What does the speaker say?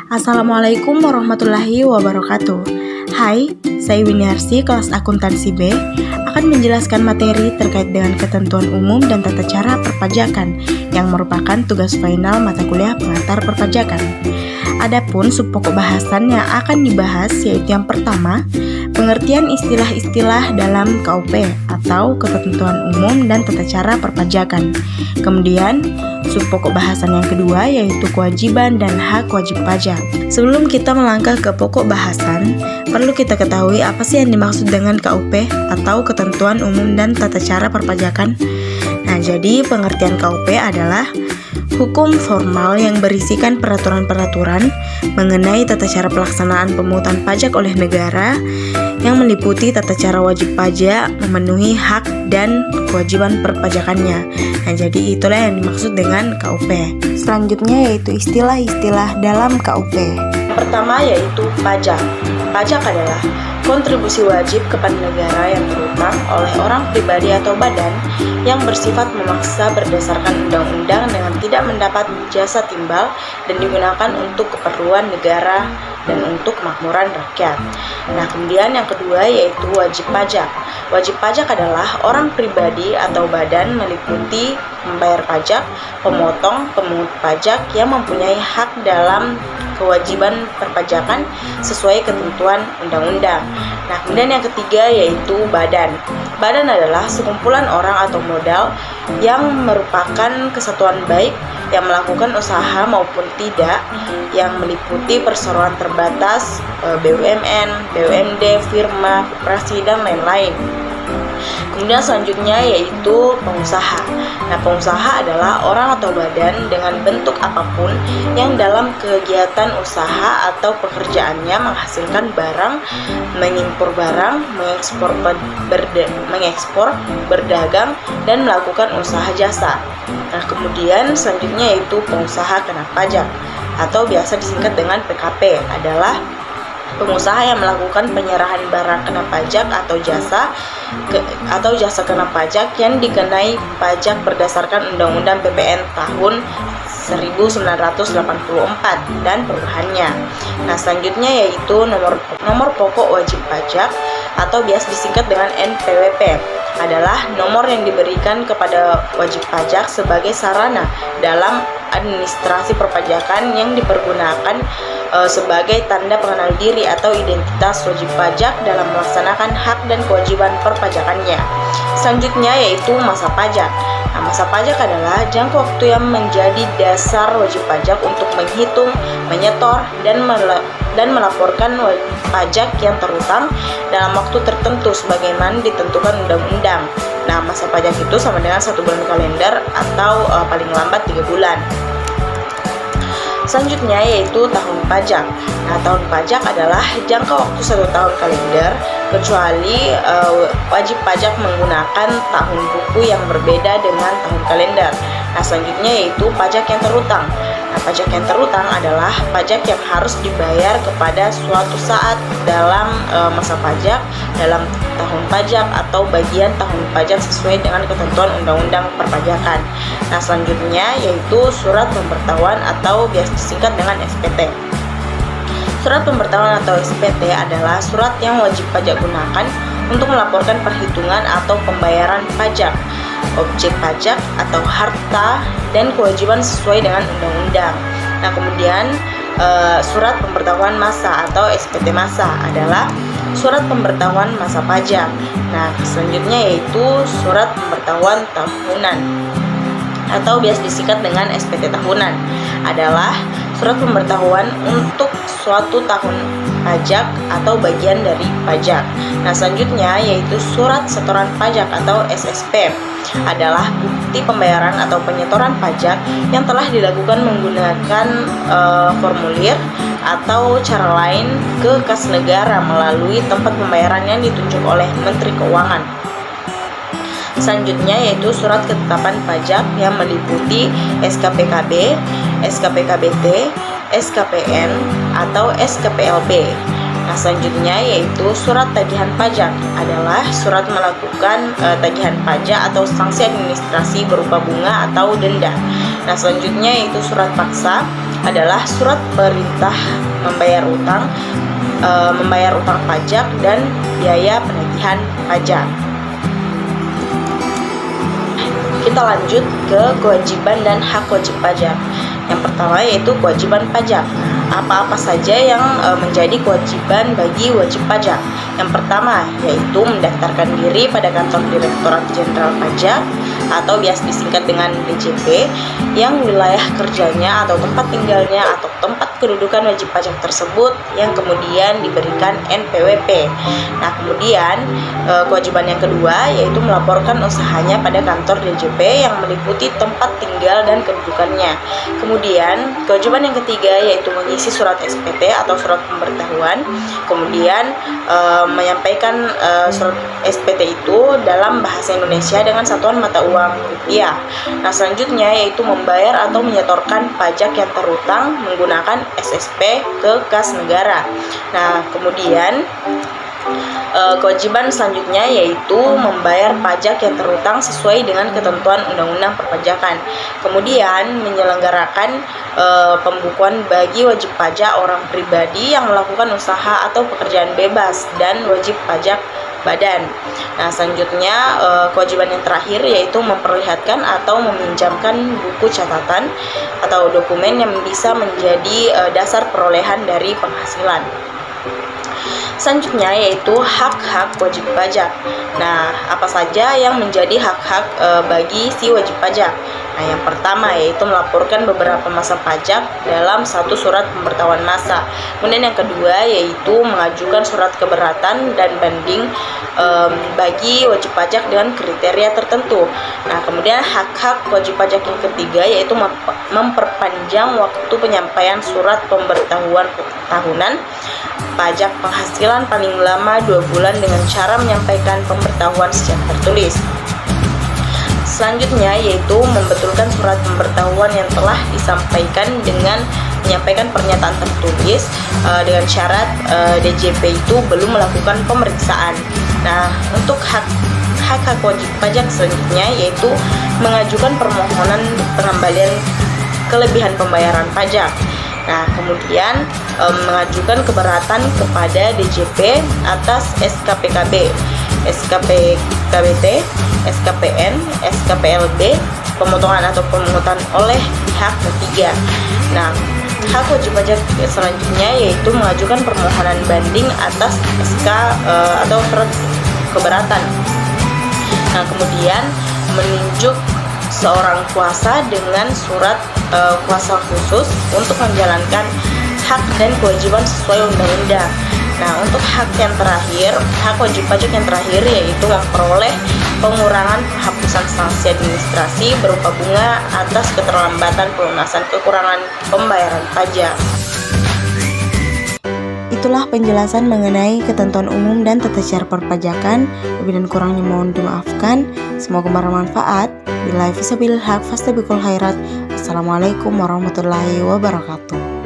Assalamualaikum warahmatullahi wabarakatuh. Hai, saya Winiarsi kelas akuntansi B akan menjelaskan materi terkait dengan ketentuan umum dan tata cara perpajakan yang merupakan tugas final mata kuliah pengantar perpajakan. Adapun subpokok bahasan yang akan dibahas yaitu yang pertama, pengertian istilah-istilah dalam KUP atau ketentuan umum dan tata cara perpajakan. Kemudian, subpokok bahasan yang kedua yaitu kewajiban dan hak wajib pajak. Sebelum kita melangkah ke pokok bahasan, perlu kita ketahui apa sih yang dimaksud dengan KUP atau ketentuan umum dan tata cara perpajakan. Nah, jadi pengertian KUP adalah hukum formal yang berisikan peraturan-peraturan mengenai tata cara pelaksanaan pemungutan pajak oleh negara yang meliputi tata cara wajib pajak, memenuhi hak dan kewajiban perpajakannya. Nah, jadi itulah yang dimaksud dengan KUP. Selanjutnya yaitu istilah-istilah dalam KUP. Pertama yaitu pajak. Pajak adalah kontribusi wajib kepada negara yang terutang oleh orang pribadi atau badan yang bersifat memaksa berdasarkan undang-undang dengan tidak mendapat jasa timbal dan digunakan untuk keperluan negara dan untuk kemakmuran rakyat. Nah, kemudian yang kedua yaitu wajib pajak. Wajib pajak adalah orang pribadi atau badan meliputi membayar pajak, pemotong, pemungut pajak yang mempunyai hak dalam kewajiban perpajakan sesuai ketentuan undang-undang. Nah, kemudian yang ketiga yaitu badan. Badan adalah sekumpulan orang atau modal yang merupakan kesatuan baik yang melakukan usaha maupun tidak yang meliputi perseroan terbatas, BUMN, BUMD, firma, koperasi, dan lain-lain. Kemudian selanjutnya yaitu pengusaha. Nah, pengusaha adalah orang atau badan dengan bentuk apapun yang dalam kegiatan usaha atau pekerjaannya menghasilkan barang, mengimpor barang, mengekspor, berdagang, dan melakukan usaha jasa. Nah, kemudian selanjutnya yaitu pengusaha kena pajak atau biasa disingkat dengan PKP adalah pengusaha yang melakukan penyerahan barang kena pajak atau jasa kena pajak yang dikenai pajak berdasarkan Undang-Undang PPN tahun 1984 dan perubahannya. Nah, selanjutnya yaitu nomor pokok wajib pajak atau biasa disingkat dengan NPWP adalah nomor yang diberikan kepada wajib pajak sebagai sarana dalam administrasi perpajakan yang dipergunakan sebagai tanda pengenal diri atau identitas wajib pajak dalam melaksanakan hak dan kewajiban perpajakannya. Selanjutnya yaitu masa pajak. Nah, masa pajak adalah jangka waktu yang menjadi dasar wajib pajak untuk menghitung, menyetor, dan melaporkan pajak yang terutang dalam waktu tertentu sebagaimana ditentukan undang-undang. Nah, masa pajak itu sama dengan 1 bulan kalender atau paling lambat 3 bulan. Selanjutnya yaitu tahun pajak. Nah, tahun pajak adalah jangka waktu 1 tahun kalender kecuali wajib pajak menggunakan tahun buku yang berbeda dengan tahun kalender. Nah, selanjutnya yaitu pajak yang terutang. Nah, pajak yang terutang adalah pajak yang harus dibayar kepada suatu saat dalam masa pajak, dalam tahun pajak atau bagian tahun pajak sesuai dengan ketentuan undang-undang perpajakan. Nah, selanjutnya yaitu surat pemberitahuan atau biasa disingkat dengan SPT. Surat pemberitahuan atau SPT adalah surat yang wajib pajak gunakan untuk melaporkan perhitungan atau pembayaran pajak, objek pajak atau harta dan kewajiban sesuai dengan undang-undang. Nah, kemudian surat pemberitahuan masa atau SPT masa adalah surat pemberitahuan masa pajak. Nah, selanjutnya yaitu surat pemberitahuan tahunan atau biasa disingkat dengan SPT tahunan adalah surat pemberitahuan untuk suatu tahun pajak atau bagian dari pajak. Nah, selanjutnya yaitu surat setoran pajak atau SSP adalah bukti pembayaran atau penyetoran pajak yang telah dilakukan menggunakan formulir atau cara lain ke kas negara melalui tempat pembayaran yang ditunjuk oleh Menteri Keuangan. Selanjutnya yaitu surat ketetapan pajak yang meliputi SKPKB, SKPKBT, SKPN, atau SKPLB. Nah, selanjutnya yaitu surat tagihan pajak adalah surat melakukan tagihan pajak atau sanksi administrasi berupa bunga atau denda. Nah, selanjutnya yaitu surat paksa adalah surat perintah membayar utang pajak dan biaya penagihan pajak. Kita lanjut ke kewajiban dan hak wajib pajak. Yang pertama yaitu kewajiban pajak. Apa-apa saja yang menjadi kewajiban bagi wajib pajak? Yang pertama yaitu mendaftarkan diri pada kantor Direktorat Jenderal Pajak atau biasa disingkat dengan DJP yang wilayah kerjanya atau tempat tinggalnya atau tempat kedudukan wajib pajak tersebut yang kemudian diberikan NPWP. Nah, kemudian kewajiban yang kedua yaitu melaporkan usahanya pada kantor DJP yang meliputi tempat tinggal dan kedudukannya. Kemudian kewajiban yang ketiga yaitu mengisi surat SPT atau surat pemberitahuan, kemudian menyampaikan surat SPT itu dalam bahasa Indonesia dengan satuan mata uang rupiah. Nah, selanjutnya yaitu membayar atau menyetorkan pajak yang terhutang menggunakan SSP ke kas negara. Nah, kemudian kewajiban selanjutnya yaitu membayar pajak yang terhutang sesuai dengan ketentuan Undang-Undang Perpajakan. Kemudian menyelenggarakan pembukuan bagi wajib pajak orang pribadi yang melakukan usaha atau pekerjaan bebas dan wajib pajak badan. Nah, selanjutnya kewajiban yang terakhir yaitu memperlihatkan atau meminjamkan buku catatan atau dokumen yang bisa menjadi dasar perolehan dari penghasilan. Selanjutnya yaitu hak-hak wajib pajak. Nah, apa saja yang menjadi hak-hak bagi si wajib pajak? Nah, yang pertama yaitu melaporkan beberapa masa pajak dalam satu surat pemberitahuan masa. Kemudian yang kedua yaitu mengajukan surat keberatan dan banding bagi wajib pajak dengan kriteria tertentu. Nah, kemudian hak-hak wajib pajak yang ketiga yaitu memperpanjang waktu penyampaian surat pemberitahuan tahunan pajak penghasilan paling lama 2 bulan dengan cara menyampaikan pemberitahuan secara tertulis. Selanjutnya yaitu membetulkan surat pemberitahuan yang telah disampaikan dengan menyampaikan pernyataan tertulis dengan syarat DJP itu belum melakukan pemeriksaan. Nah, untuk hak wajib pajak selanjutnya yaitu mengajukan permohonan pengembalian kelebihan pembayaran pajak. Nah, kemudian mengajukan keberatan kepada DJP atas SKPKB, SKPKBT, SKPN, SKPLB, pemotongan atau pemungutan oleh pihak ketiga. Nah, hak wajib pajak selanjutnya yaitu mengajukan permohonan banding atas SK atau surat keberatan. Nah, kemudian menunjuk seorang kuasa dengan surat kuasa khusus untuk menjalankan hak dan kewajiban sesuai undang-undang. Nah, untuk hak yang terakhir, hak wajib pajak yang terakhir yaitu memperoleh pengurangan penghapusan sanksi administrasi berupa bunga atas keterlambatan pelunasan kekurangan pembayaran pajak. Itulah penjelasan mengenai ketentuan umum dan tata cara perpajakan. Lebih dan kurangnya mohon dimaafkan. Semoga bermanfaat. Billahi fisabilil haq fastabiqul khairat. Assalamualaikum warahmatullahi wabarakatuh.